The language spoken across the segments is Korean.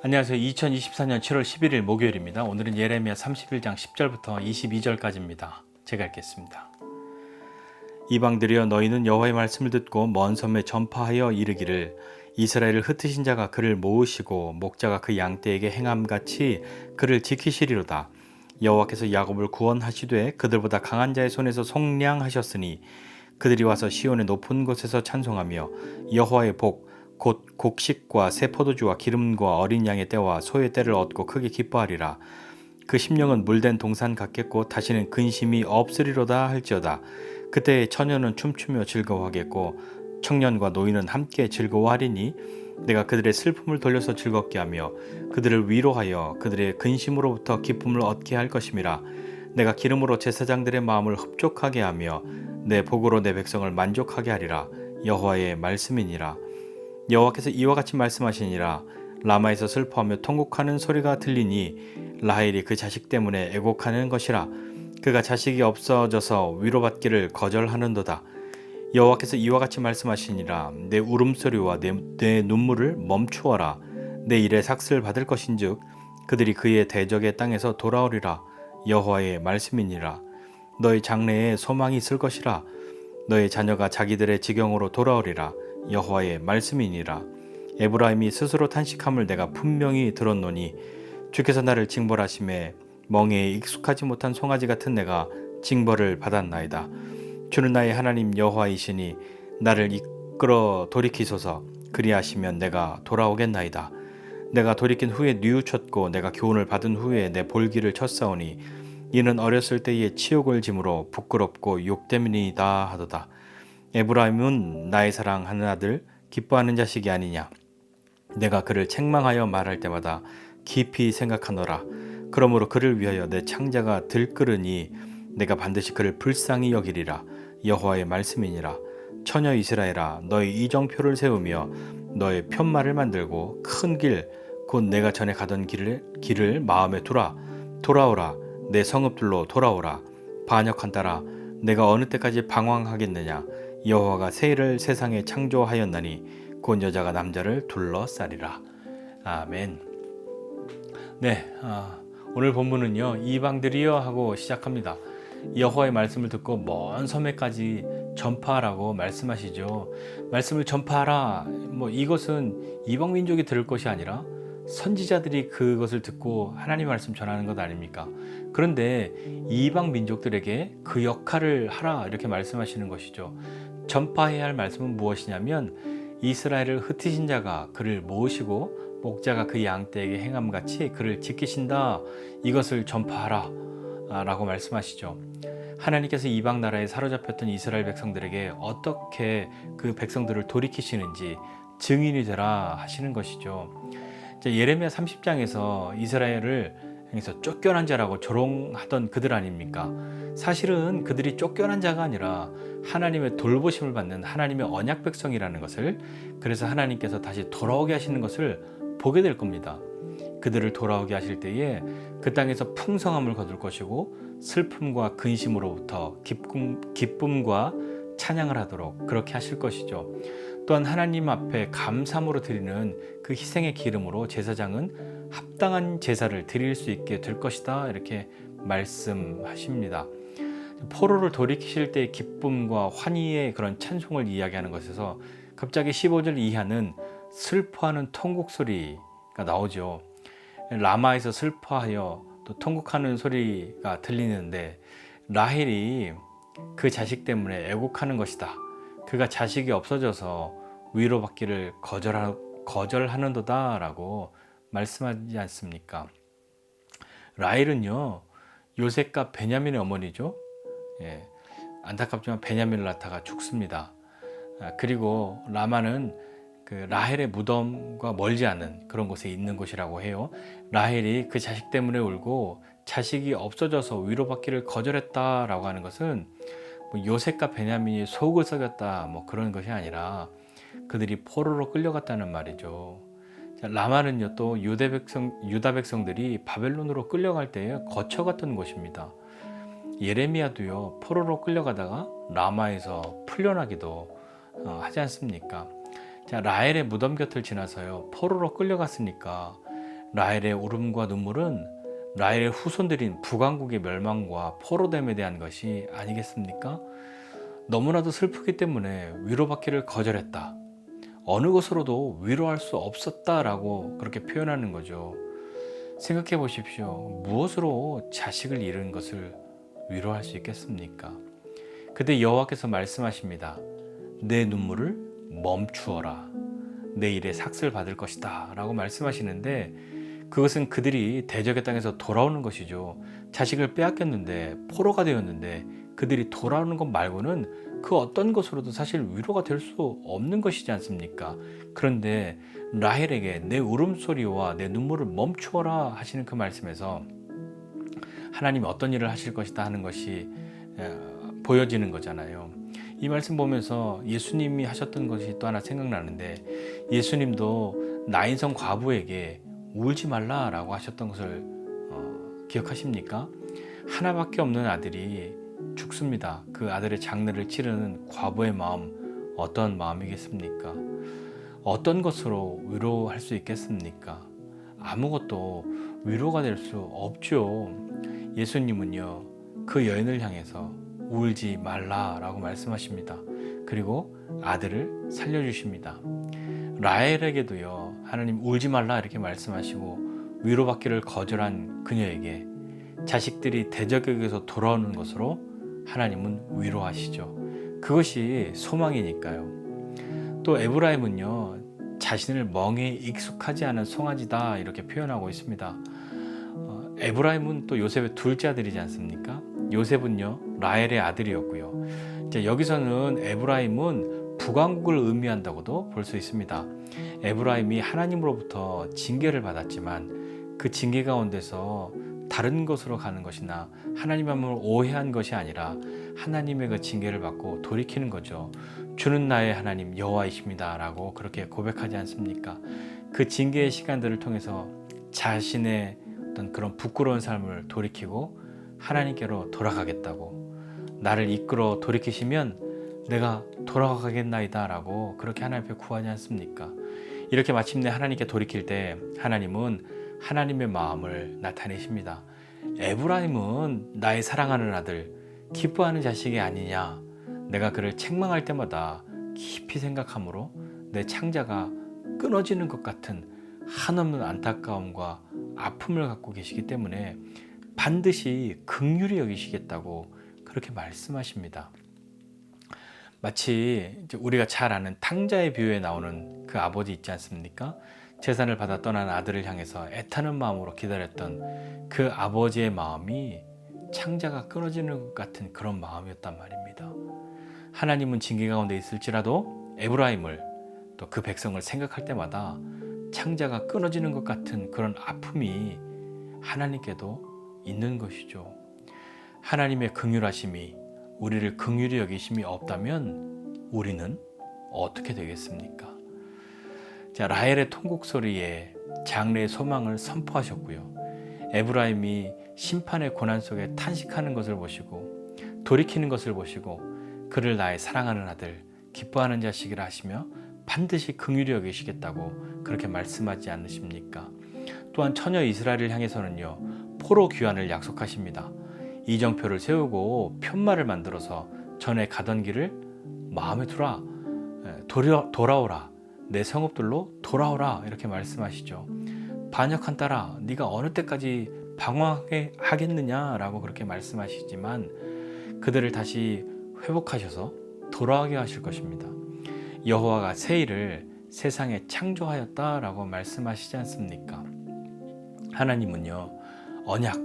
안녕하세요. 2024년 7월 11일 목요일입니다. 오늘은 예레미야 31장 10절부터 22절까지입니다. 제가 읽겠습니다. 이방들이여 너희는 여호와의 말씀을 듣고 먼 섬에 전파하여 이르기를 이스라엘을 흩으신 자가 그를 모으시고 목자가 그 양떼에게 행함같이 그를 지키시리로다. 여호와께서 야곱을 구원하시되 그들보다 강한 자의 손에서 속량하셨으니 그들이 와서 시온의 높은 곳에서 찬송하며 여호와의 복 곧 곡식과 새 포도주와 기름과 어린 양의 때와 소의 때를 얻고 크게 기뻐하리라. 그 심령은 물된 동산 같겠고 다시는 근심이 없으리로다 할지어다. 그때 처녀는 춤추며 즐거워하겠고 청년과 노인은 함께 즐거워하리니 내가 그들의 슬픔을 돌려서 즐겁게 하며 그들을 위로하여 그들의 근심으로부터 기쁨을 얻게 할 것임이라. 내가 기름으로 제사장들의 마음을 흡족하게 하며 내 복으로 내 백성을 만족하게 하리라. 여호와의 말씀이니라. 여호와께서 이와 같이 말씀하시니라. 라마에서 슬퍼하며 통곡하는 소리가 들리니 라헬이 그 자식 때문에 애곡하는 것이라. 그가 자식이 없어져서 위로받기를 거절하는도다. 여호와께서 이와 같이 말씀하시니라. 내 울음소리와 내 눈물을 멈추어라. 내 일에 삭슬 받을 것인즉 그들이 그의 대적의 땅에서 돌아오리라. 여호와의 말씀이니라. 너의 장래에 소망이 있을 것이라. 너의 자녀가 자기들의 지경으로 돌아오리라. 여호와의 말씀이니라. 에브라임이 스스로 탄식함을 내가 분명히 들었노니 주께서 나를 징벌하심에 멍에에 익숙하지 못한 송아지 같은 내가 징벌을 받았나이다. 주는 나의 하나님 여호와이시니 나를 이끌어 돌이키소서. 그리하시면 내가 돌아오겠나이다. 내가 돌이킨 후에 뉘우쳤고 내가 교훈을 받은 후에 내 볼기를 쳤사오니 이는 어렸을 때의 치욕을 짐으로 부끄럽고 욕됨이니이다 하도다. 에브라임은 나의 사랑하는 아들 기뻐하는 자식이 아니냐. 내가 그를 책망하여 말할 때마다 깊이 생각하노라. 그러므로 그를 위하여 내 창자가 들끓으니 내가 반드시 그를 불쌍히 여기리라. 여호와의 말씀이니라. 처녀 이스라엘아 너의 이정표를 세우며 너의 편말을 만들고 큰 길 곧 내가 전에 가던 길을 마음에 두라. 돌아오라. 내 성읍들로 돌아오라. 반역한 딸아 내가 어느 때까지 방황하겠느냐. 여호와가 새를 세상에 창조하였나니 곧 여자가 남자를 둘러싸리라. 아멘. 네, 오늘 본문은요 이방들이여 하고 시작합니다. 여호와의 말씀을 듣고 먼 섬에까지 전파하라고 말씀하시죠. 말씀을 전파하라. 이것은 이방 민족이 들을 것이 아니라 선지자들이 그것을 듣고 하나님 말씀 전하는 것 아닙니까? 그런데 이방 민족들에게 그 역할을 하라 이렇게 말씀하시는 것이죠. 전파해야 할 말씀은 무엇이냐면 이스라엘을 흩으신 자가 그를 모으시고 목자가 그 양떼에게 행함같이 그를 지키신다. 이것을 전파하라 라고 말씀하시죠. 하나님께서 이방 나라에 사로잡혔던 이스라엘 백성들에게 어떻게 그 백성들을 돌이키시는지 증인이 되라 하시는 것이죠. 예레미야 30장에서 이스라엘을 향해서 쫓겨난 자라고 조롱하던 그들 아닙니까? 사실은 그들이 쫓겨난 자가 아니라 하나님의 돌보심을 받는 하나님의 언약 백성이라는 것을, 그래서 하나님께서 다시 돌아오게 하시는 것을 보게 될 겁니다. 그들을 돌아오게 하실 때에 그 땅에서 풍성함을 거둘 것이고 슬픔과 근심으로부터 기쁨과 찬양을 하도록 그렇게 하실 것이죠. 또한 하나님 앞에 감사함으로 드리는 그 희생의 기름으로 제사장은 합당한 제사를 드릴 수 있게 될 것이다 이렇게 말씀하십니다. 포로를 돌이키실 때의 기쁨과 환희의 그런 찬송을 이야기하는 것에서 갑자기 15절 이하는 슬퍼하는 통곡 소리가 나오죠. 라마에서 슬퍼하여 또 통곡하는 소리가 들리는데 라헬이 그 자식 때문에 애곡하는 것이다. 그가 자식이 없어져서 위로받기를 거절하는도다 라고 말씀하지 않습니까? 라헬은요 요셉과 베냐민의 어머니죠. 안타깝지만 베냐민을 낳다가 죽습니다. 그리고 라마는 그 라헬의 무덤과 멀지 않은 그런 곳에 있는 곳이라고 해요. 라헬이 그 자식 때문에 울고 자식이 없어져서 위로받기를 거절했다라고 하는 것은 요셉과 베냐민이 속을 썩였다 그런 것이 아니라 그들이 포로로 끌려갔다는 말이죠. 라마는요 또 유다 백성들이 바벨론으로 끌려갈 때에 거쳐갔던 곳입니다. 예레미야도요 포로로 끌려가다가 라마에서 풀려나기도 하지 않습니까? 라헬의 무덤 곁을 지나서요 포로로 끌려갔으니까 라헬의 울음과 눈물은 라헬의 후손들인 북왕국의 멸망과 포로됨에 대한 것이 아니겠습니까? 너무나도 슬프기 때문에 위로받기를 거절했다. 어느 것으로도 위로할 수 없었다라고 그렇게 표현하는 거죠. 생각해 보십시오. 무엇으로 자식을 잃은 것을 위로할 수 있겠습니까? 그때 여호와께서 말씀하십니다. 내 눈물을 멈추어라. 내 일에 삭슬 받을 것이다 라고 말씀하시는데, 그것은 그들이 대적의 땅에서 돌아오는 것이죠. 자식을 빼앗겼는데, 포로가 되었는데 그들이 돌아오는 것 말고는 그 어떤 것으로도 사실 위로가 될 수 없는 것이지 않습니까? 그런데 라헬에게 내 울음소리와 내 눈물을 멈추어라 하시는 그 말씀에서 하나님이 어떤 일을 하실 것이다 하는 것이 보여지는 거잖아요. 이 말씀 보면서 예수님이 하셨던 것이 또 하나 생각나는데, 예수님도 나인성 과부에게 울지 말라라고 하셨던 것을 기억하십니까? 하나밖에 없는 아들이 죽습니다. 그 아들의 장례를 치르는 과부의 마음, 어떤 마음이겠습니까? 어떤 것으로 위로할 수 있겠습니까? 아무것도 위로가 될 수 없죠. 예수님은요, 그 여인을 향해서 울지 말라라고 말씀하십니다. 그리고 아들을 살려주십니다. 라헬에게도요, 하나님 울지 말라 이렇게 말씀하시고 위로받기를 거절한 그녀에게 자식들이 대적에게서 돌아오는 것으로 하나님은 위로하시죠. 그것이 소망이니까요. 또 에브라임은요, 자신을 멍에 익숙하지 않은 송아지다 이렇게 표현하고 있습니다. 에브라임은 또 요셉의 둘째 아들이지 않습니까? 요셉은요, 라헬의 아들이었고요. 이제 여기서는 에브라임은 북왕국을 의미한다고도 볼 수 있습니다. 에브라임이 하나님으로부터 징계를 받았지만 그 징계 가운데서 다른 것으로 가는 것이나 하나님을 오해한 것이 아니라 하나님의 그 징계를 받고 돌이키는 거죠. 주는 나의 하나님 여호와이십니다 라고 그렇게 고백하지 않습니까? 그 징계의 시간들을 통해서 자신의 어떤 그런 부끄러운 삶을 돌이키고 하나님께로 돌아가겠다고, 나를 이끌어 돌이키시면 내가 돌아가겠나이다 라고 그렇게 하나님 앞에 구하지 않습니까? 이렇게 마침내 하나님께 돌이킬 때 하나님은 하나님의 마음을 나타내십니다. 에브라임은 나의 사랑하는 아들, 기뻐하는 자식이 아니냐. 내가 그를 책망할 때마다 깊이 생각함으로 내 창자가 끊어지는 것 같은 한없는 안타까움과 아픔을 갖고 계시기 때문에 반드시 긍휼히 여기시겠다고 그렇게 말씀하십니다. 마치 우리가 잘 아는 탕자의 비유에 나오는 그 아버지 있지 않습니까? 재산을 받아 떠난 아들을 향해서 애타는 마음으로 기다렸던 그 아버지의 마음이 창자가 끊어지는 것 같은 그런 마음이었단 말입니다. 하나님은 징계 가운데 있을지라도 에브라임을, 또 그 백성을 생각할 때마다 창자가 끊어지는 것 같은 그런 아픔이 하나님께도 있는 것이죠. 하나님의 긍휼하심이, 우리를 긍휼히 여기심이 없다면 우리는 어떻게 되겠습니까? 자, 라헬의 통곡 소리에 장래의 소망을 선포하셨고요. 에브라임이 심판의 고난 속에 탄식하는 것을 보시고 돌이키는 것을 보시고 그를 나의 사랑하는 아들, 기뻐하는 자식이라 하시며 반드시 긍휼히 여기시겠다고 그렇게 말씀하지 않으십니까? 또한 처녀 이스라엘을 향해서는요, 포로 귀환을 약속하십니다. 이정표를 세우고 편말을 만들어서 전에 가던 길을 마음에 두라, 돌아오라, 내 성읍들로 돌아오라 이렇게 말씀하시죠. 반역한 딸아, 네가 어느 때까지 방황하게 하겠느냐라고 그렇게 말씀하시지만 그들을 다시 회복하셔서 돌아오게 하실 것입니다. 여호와가 새 일을 세상에 창조하였다라고 말씀하시지 않습니까? 하나님은요, 언약,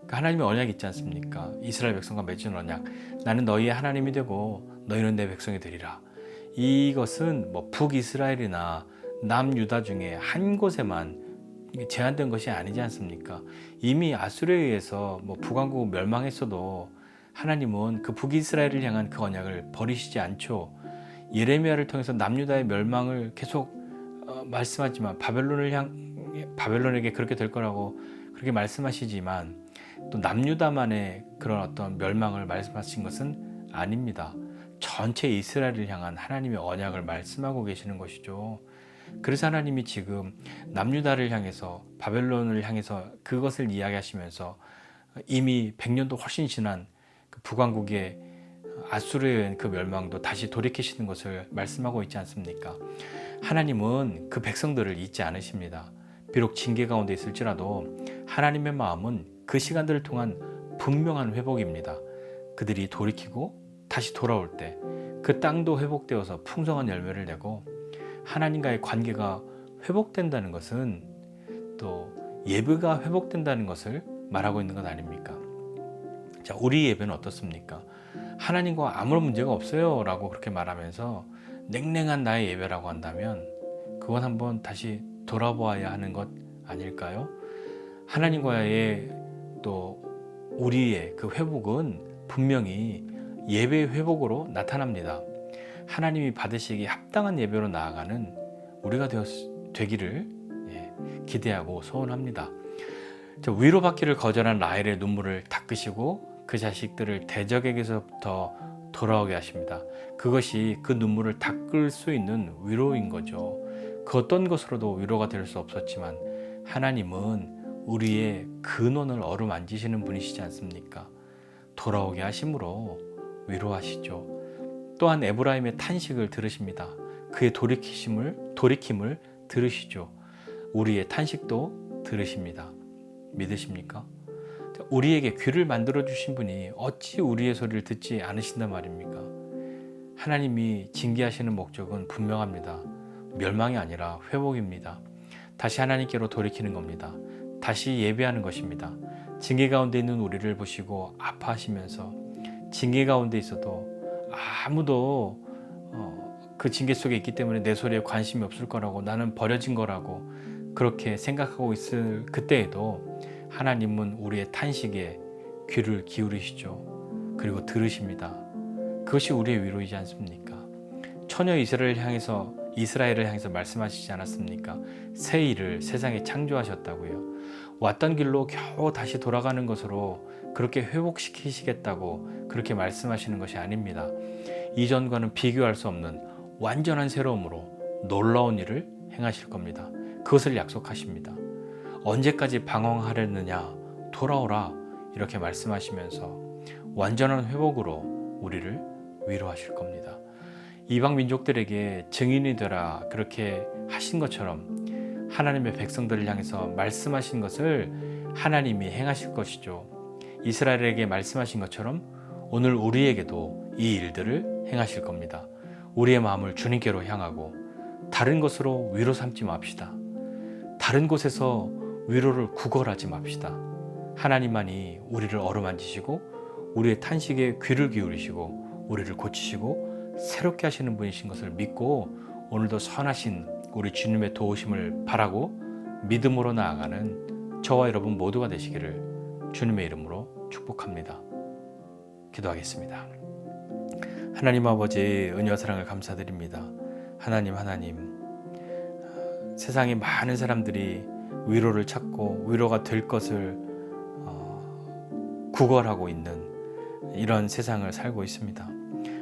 하나님의 언약이 있지 않습니까? 이스라엘 백성과 맺은 언약, 나는 너희의 하나님이 되고 너희는 내 백성이 되리라. 이것은 북이스라엘이나 남유다 중에 한 곳에만 제한된 것이 아니지 않습니까? 이미 아수르에 의해서 북왕국 멸망했어도 하나님은 그 북이스라엘을 향한 그 언약을 버리시지 않죠. 예레미야를 통해서 남유다의 멸망을 계속 말씀하지만 바벨론에게 그렇게 될 거라고 그렇게 말씀하시지만 또 남유다만의 그런 어떤 멸망을 말씀하신 것은 아닙니다. 전체 이스라엘을 향한 하나님의 언약을 말씀하고 계시는 것이죠. 그래서 하나님이 지금 남유다를 향해서 바벨론을 향해서 그것을 이야기하시면서 이미 100년도 훨씬 지난 그 북왕국의 아수르에 의한 그 멸망도 다시 돌이키시는 것을 말씀하고 있지 않습니까? 하나님은 그 백성들을 잊지 않으십니다. 비록 징계 가운데 있을지라도 하나님의 마음은 그 시간들을 통한 분명한 회복입니다. 그들이 돌이키고 다시 돌아올 때 그 땅도 회복되어서 풍성한 열매를 내고 하나님과의 관계가 회복된다는 것은 또 예배가 회복된다는 것을 말하고 있는 것 아닙니까? 자, 우리 예배는 어떻습니까? 하나님과 아무런 문제가 없어요 라고 그렇게 말하면서 냉랭한 나의 예배라고 한다면 그건 한번 다시 돌아보아야 하는 것 아닐까요? 하나님과의 또 우리의 그 회복은 분명히 예배의 회복으로 나타납니다. 하나님이 받으시기에 합당한 예배로 나아가는 우리가 되기를 기대하고 소원합니다. 위로받기를 거절한 라헬의 눈물을 닦으시고 그 자식들을 대적에게서부터 돌아오게 하십니다. 그것이 그 눈물을 닦을 수 있는 위로인 거죠. 그 어떤 것으로도 위로가 될 수 없었지만 하나님은 우리의 근원을 어루만지시는 분이시지 않습니까? 돌아오게 하심으로 위로하시죠. 또한 에브라임의 탄식을 들으십니다. 그의 돌이킴을 들으시죠. 우리의 탄식도 들으십니다. 믿으십니까? 우리에게 귀를 만들어 주신 분이 어찌 우리의 소리를 듣지 않으신단 말입니까? 하나님이 징계하시는 목적은 분명합니다. 멸망이 아니라 회복입니다. 다시 하나님께로 돌이키는 겁니다. 다시 예배하는 것입니다. 징계 가운데 있는 우리를 보시고 아파하시면서 징계 가운데 있어도 아무도 그 징계 속에 있기 때문에 내 소리에 관심이 없을 거라고, 나는 버려진 거라고 그렇게 생각하고 있을 그때에도 하나님은 우리의 탄식에 귀를 기울이시죠. 그리고 들으십니다. 그것이 우리의 위로이지 않습니까? 처녀 이스라엘을 향해서 말씀하시지 않았습니까? 새 일을 세상에 창조하셨다고요. 왔던 길로 겨우 다시 돌아가는 것으로 그렇게 회복시키시겠다고 그렇게 말씀하시는 것이 아닙니다. 이전과는 비교할 수 없는 완전한 새로움으로 놀라운 일을 행하실 겁니다. 그것을 약속하십니다. 언제까지 방황하려느냐, 돌아오라 이렇게 말씀하시면서 완전한 회복으로 우리를 위로하실 겁니다. 이방 민족들에게 증인이 되라 그렇게 하신 것처럼 하나님의 백성들을 향해서 말씀하신 것을 하나님이 행하실 것이죠. 이스라엘에게 말씀하신 것처럼 오늘 우리에게도 이 일들을 행하실 겁니다. 우리의 마음을 주님께로 향하고 다른 것으로 위로 삼지 맙시다. 다른 곳에서 위로를 구걸하지 맙시다. 하나님만이 우리를 어루만지시고 우리의 탄식에 귀를 기울이시고 우리를 고치시고 새롭게 하시는 분이신 것을 믿고 오늘도 선하신 우리 주님의 도우심을 바라고 믿음으로 나아가는 저와 여러분 모두가 되시기를 주님의 이름으로 축복합니다. 기도하겠습니다. 하나님 아버지 은혜와 사랑을 감사드립니다. 하나님 세상에 많은 사람들이 위로를 찾고 위로가 될 것을 구걸하고 있는 이런 세상을 살고 있습니다.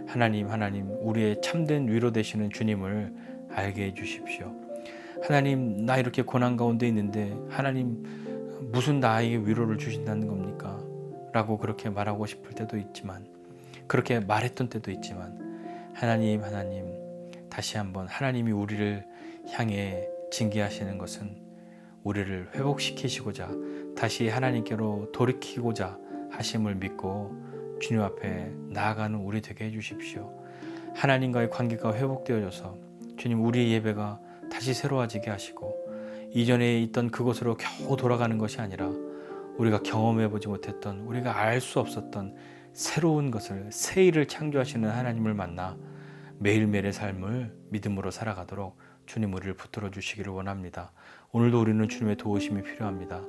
하나님 우리의 참된 위로 되시는 주님을 알게 해주십시오. 하나님 나 이렇게 고난 가운데 있는데 하나님 무슨 나에게 위로를 주신다는 겁니까? 라고 그렇게 말하고 싶을 때도 있지만 그렇게 말했던 때도 있지만 하나님 다시 한번 하나님이 우리를 향해 징계하시는 것은 우리를 회복시키시고자 다시 하나님께로 돌이키고자 하심을 믿고 주님 앞에 나아가는 우리 되게 해주십시오. 하나님과의 관계가 회복되어져서 주님 우리의 예배가 다시 새로워지게 하시고 이전에 있던 그곳으로 겨우 돌아가는 것이 아니라 우리가 경험해보지 못했던 우리가 알 수 없었던 새로운 것을 새 일을 창조하시는 하나님을 만나 매일매일의 삶을 믿음으로 살아가도록 주님 우리를 붙들어 주시기를 원합니다. 오늘도 우리는 주님의 도우심이 필요합니다.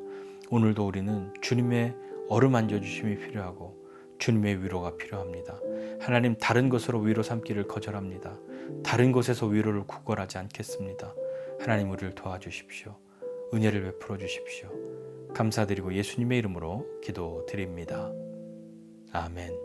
오늘도 우리는 주님의 어루만져 주심이 필요하고 주님의 위로가 필요합니다. 하나님 다른 것으로 위로 삼기를 거절합니다. 다른 곳에서 위로를 구걸하지 않겠습니다. 하나님 우리를 도와주십시오. 은혜를 베풀어 주십시오. 감사드리고 예수님의 이름으로 기도드립니다. 아멘.